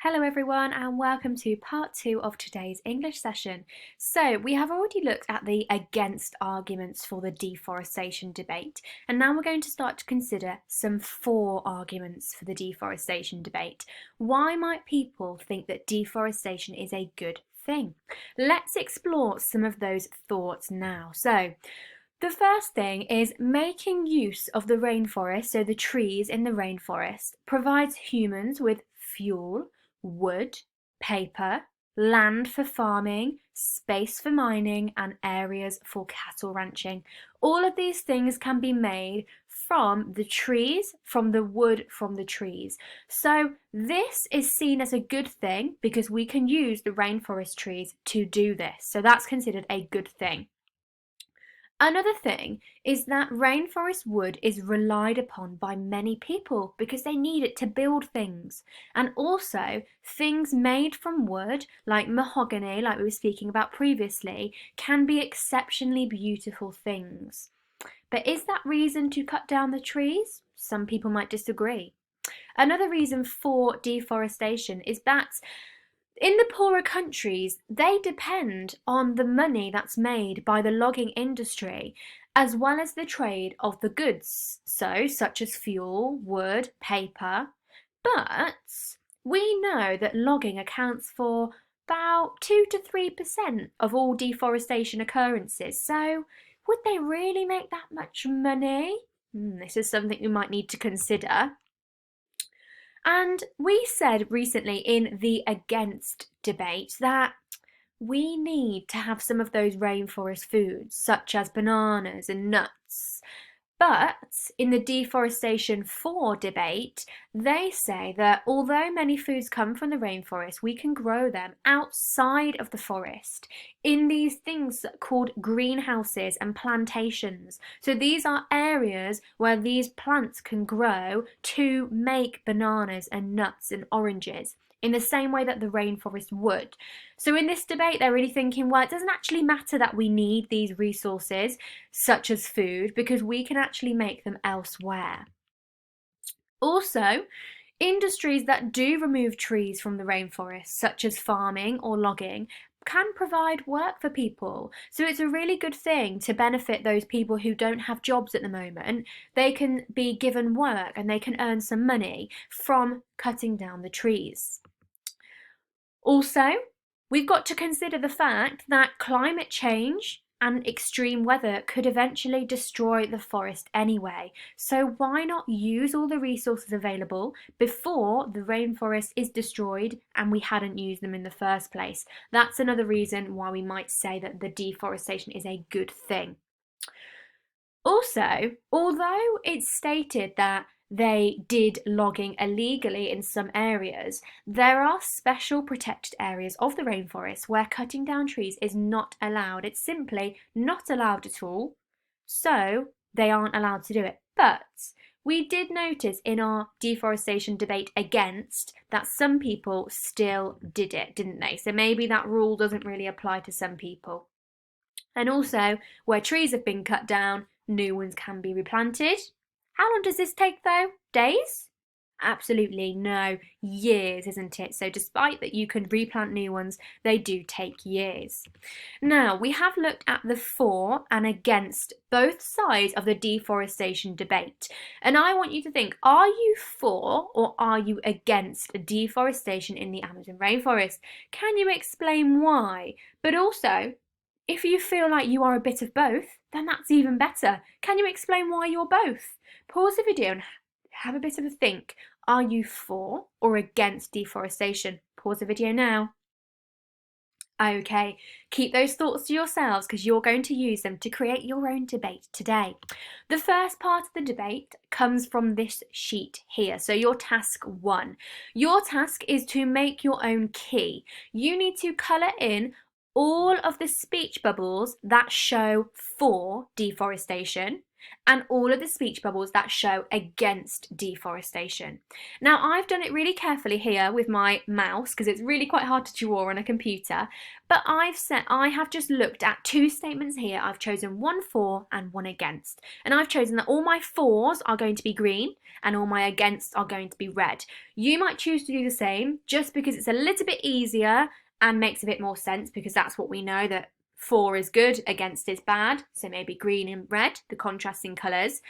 Hello everyone and welcome to part 2 of today's English session. So we have already looked at the against arguments for the deforestation debate, and now we're going to start to consider some for arguments for the deforestation debate. Why might people think that deforestation is a good thing? Let's explore some of those thoughts now. So the first thing is making use of the rainforest, so the trees in the rainforest, provides humans with fuel, wood, paper, land for farming, space for mining, and areas for cattle ranching. All of these things can be made from the trees, from the wood from the trees. So this is seen as a good thing because we can use the rainforest trees to do this. So that's considered a good thing. Another thing is that rainforest wood is relied upon by many people because they need it to build things. And also, things made from wood, like mahogany, like we were speaking about previously, can be exceptionally beautiful things. But is that reason to cut down the trees? Some people might disagree. Another reason for deforestation is that in the poorer countries, they depend on the money that's made by the logging industry, as well as the trade of the goods, so such as fuel, wood, paper. But we know that logging accounts for about 2 to 3% of all deforestation occurrences, so would they really make that much money? This is something we might need to consider. And we said recently in the against debate that we need to have some of those rainforest foods, such as bananas and nuts. But in the deforestation for debate, they say that although many foods come from the rainforest, we can grow them outside of the forest in these things called greenhouses and plantations. So these are areas where these plants can grow to make bananas and nuts and oranges, in the same way that the rainforest would. So in this debate, they're really thinking, well, it doesn't actually matter that we need these resources, such as food, because we can actually make them elsewhere. Also, industries that do remove trees from the rainforest, such as farming or logging, can provide work for people. So it's a really good thing to benefit those people who don't have jobs at the moment. They can be given work and they can earn some money from cutting down the trees. Also, we've got to consider the fact that climate change and extreme weather could eventually destroy the forest anyway. So why not use all the resources available before the rainforest is destroyed and we hadn't used them in the first place? That's another reason why we might say that the deforestation is a good thing. Also, although it's stated that they did logging illegally in some areas, there are special protected areas of the rainforest where cutting down trees is not allowed. It's simply not allowed at all, so they aren't allowed to do it. But we did notice in our deforestation debate against that some people still did it, didn't they? So maybe that rule doesn't really apply to some people. And also, where trees have been cut down, new ones can be replanted. How long does this take though? Days? Absolutely no, years, isn't it? So despite that you can replant new ones, they do take years. Now, we have looked at the for and against both sides of the deforestation debate. And I want you to think, are you for or are you against deforestation in the Amazon rainforest? Can you explain why? But also, if you feel like you are a bit of both, then that's even better. Can you explain why you're both? Pause the video and have a bit of a think. Are you for or against deforestation? Pause the video now. Okay, keep those thoughts to yourselves because you're going to use them to create your own debate today. The first part of the debate comes from this sheet here. So your task 1. Your task is to make your own key. You need to colour in all of the speech bubbles that show for deforestation and all of the speech bubbles that show against deforestation. Now, I've done it really carefully here with my mouse because it's really quite hard to draw on a computer, but I have just looked at two statements here. I've chosen one for and one against, and I've chosen that all my fors are going to be green and all my against are going to be red. You might choose to do the same just because it's a little bit easier and makes a bit more sense, because that's what we know, that for is good, against is bad. So maybe green and red, the contrasting colours.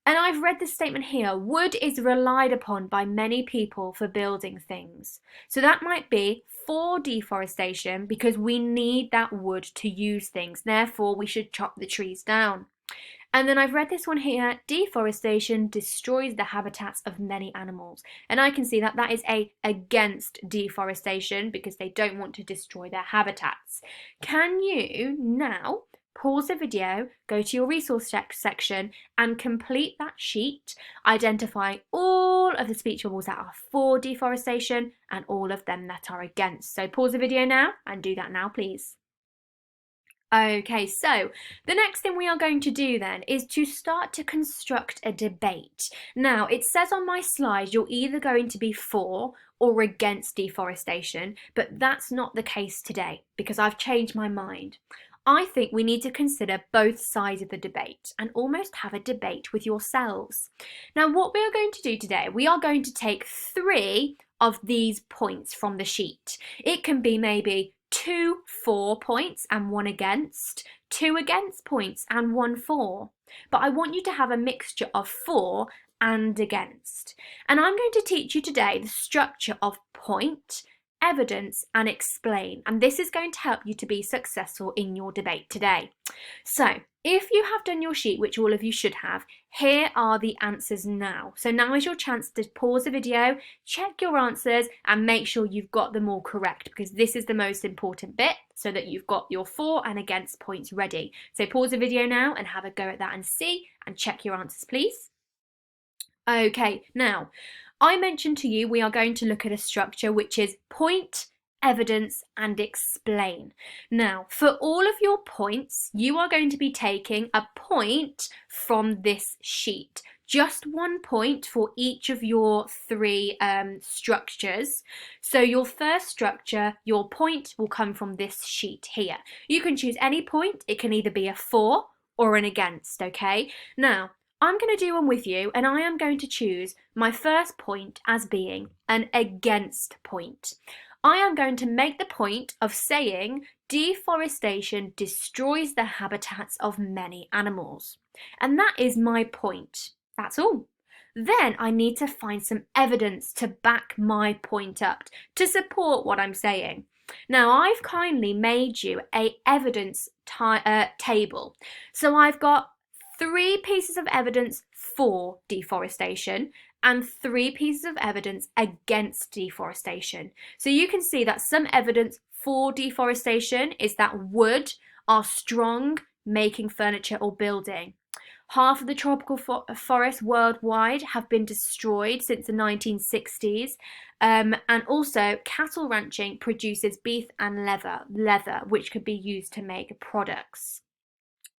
And I've read this statement here: wood is relied upon by many people for building things. So that might be for deforestation because we need that wood to use things. Therefore, we should chop the trees down. And then I've read this one here: deforestation destroys the habitats of many animals. And I can see that that is against deforestation because they don't want to destroy their habitats. Can you now pause the video, go to your resource section and complete that sheet, identifying all of the speech bubbles that are for deforestation and all of them that are against? So pause the video now and do that now, please. Okay, so the next thing we are going to do then is to start to construct a debate. Now, it says on my slide you're either going to be for or against deforestation, but that's not the case today because I've changed my mind. I think we need to consider both sides of the debate and almost have a debate with yourselves. Now, what we are going to do today, we are going to take 3 of these points from the sheet. It can be maybe 2 for points and 1 against, 2 against points and 1 for. But I want you to have a mixture of for and against. And I'm going to teach you today the structure of point, evidence and explain. And this is going to help you to be successful in your debate today. So if you have done your sheet, which all of you should have, here are the answers now. So now is your chance to pause the video, check your answers and make sure you've got them all correct, because this is the most important bit, so that you've got your for and against points ready. So pause the video now and have a go at that and see and check your answers, please. Okay, now I mentioned to you we are going to look at a structure which is point, evidence and explain. Now, for all of your points, you are going to be taking a point from this sheet. Just 1 point for each of your 3 structures. So your first structure, your point will come from this sheet here. You can choose any point. It can either be a for or an against, okay? Now, I'm going to do one with you and I am going to choose my first point as being an against point. I am going to make the point of saying deforestation destroys the habitats of many animals. And that is my point. That's all. Then I need to find some evidence to back my point up, to support what I'm saying. Now, I've kindly made you an evidence table. So I've got 3 pieces of evidence for deforestation and 3 pieces of evidence against deforestation. So you can see that some evidence for deforestation is that wood are strong making furniture or building. Half of the tropical forests worldwide have been destroyed since the 1960s. And also cattle ranching produces beef and leather, which could be used to make products.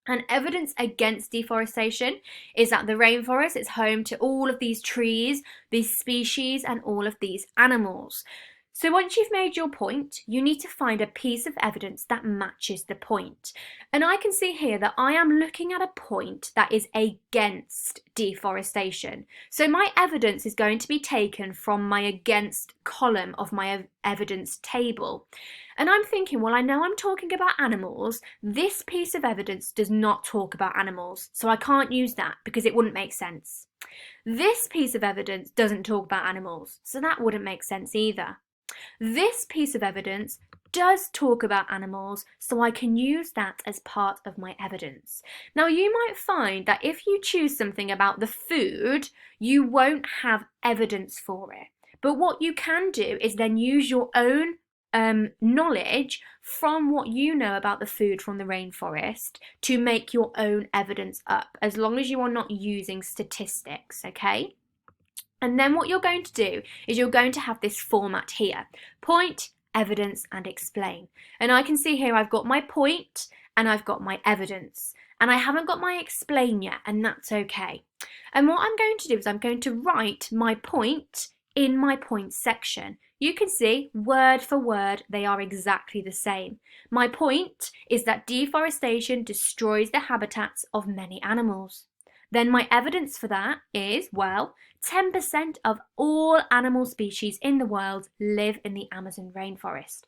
And evidence against deforestation is that the rainforest is home to all of these trees, these species, and all of these animals. So once you've made your point, you need to find a piece of evidence that matches the point. And I can see here that I am looking at a point that is against deforestation. So my evidence is going to be taken from my against column of my evidence table. And I'm thinking, well, I know I'm talking about animals. This piece of evidence does not talk about animals, so I can't use that because it wouldn't make sense. This piece of evidence doesn't talk about animals, so that wouldn't make sense either. This piece of evidence does talk about animals, so I can use that as part of my evidence. Now, you might find that if you choose something about the food, you won't have evidence for it. But what you can do is then use your own knowledge from what you know about the food from the rainforest to make your own evidence up, as long as you are not using statistics, okay? And then what you're going to do is you're going to have this format here: point, evidence and explain. And I can see here I've got my point and I've got my evidence. And I haven't got my explain yet, and that's okay. And what I'm going to do is I'm going to write my point in my points section. You can see word for word they are exactly the same. My point is that deforestation destroys the habitats of many animals. Then my evidence for that is, well, 10% of all animal species in the world live in the Amazon rainforest.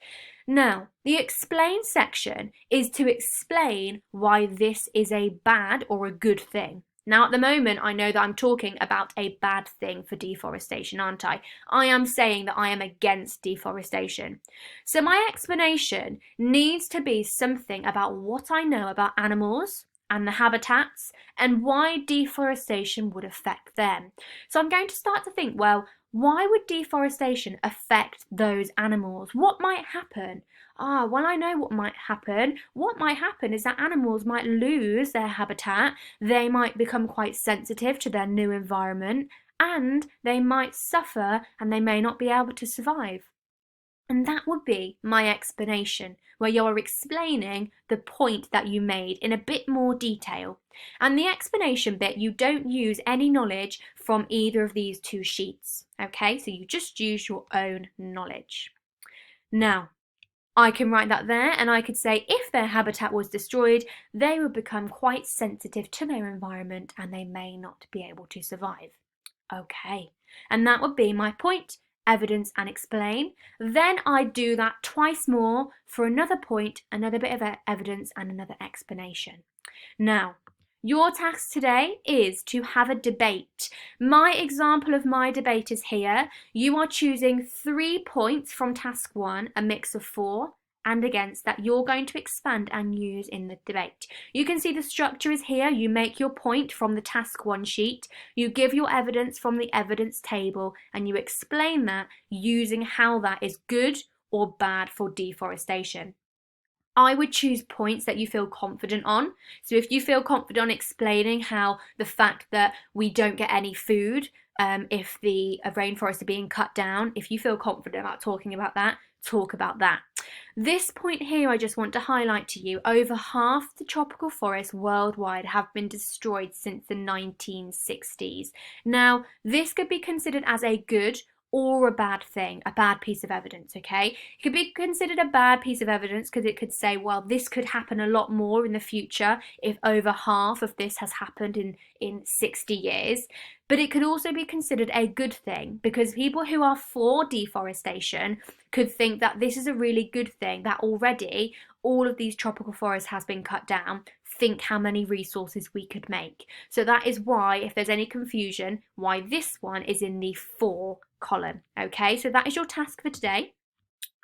Now, the explain section is to explain why this is a bad or a good thing. Now, at the moment, I know that I'm talking about a bad thing for deforestation, aren't I? I am saying that I am against deforestation. So my explanation needs to be something about what I know about animals and the habitats and why deforestation would affect them. So I'm going to start to think, well, why would deforestation affect those animals? What might happen? Well, I know what might happen. What might happen is that animals might lose their habitat, they might become quite sensitive to their new environment, and they might suffer and they may not be able to survive. And that would be my explanation, where you're explaining the point that you made in a bit more detail. And the explanation bit, you don't use any knowledge from either of these two sheets, okay? So you just use your own knowledge. Now, I can write that there and I could say if their habitat was destroyed, they would become quite sensitive to their environment and they may not be able to survive. Okay, and that would be my point, evidence and explain. Then I do that twice more for another point, another bit of evidence and another explanation. Now, your task today is to have a debate. My example of my debate is here. You are choosing 3 points from task 1, a mix of 4, and against that you're going to expand and use in the debate. You can see the structure is here. You make your point from the task 1 sheet, you give your evidence from the evidence table, and you explain that using how that is good or bad for deforestation. I would choose points that you feel confident on. So if you feel confident on explaining how the fact that we don't get any food if the rainforests are being cut down, if you feel confident about talking about that, talk about that. This point here I just want to highlight to you, over half the tropical forests worldwide have been destroyed since the 1960s. Now, this could be considered as a good or a bad thing, a bad piece of evidence, okay? It could be considered a bad piece of evidence because it could say, well, this could happen a lot more in the future if over half of this has happened in 60 years. But it could also be considered a good thing because people who are for deforestation could think that this is a really good thing, that already all of these tropical forests has been cut down. Think how many resources we could make. So that is why, if there's any confusion, why this one is in the for column. Okay, so that is your task for today.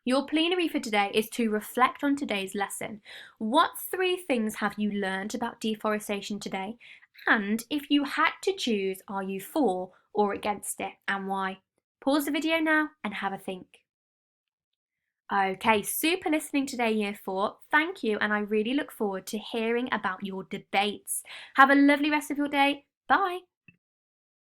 Your plenary for today is to reflect on today's lesson. What 3 things have you learned about deforestation today? And if you had to choose, are you for or against it and why? Pause the video now and have a think. Okay, super listening today, Year 4. Thank you, and I really look forward to hearing about your debates. Have a lovely rest of your day. Bye.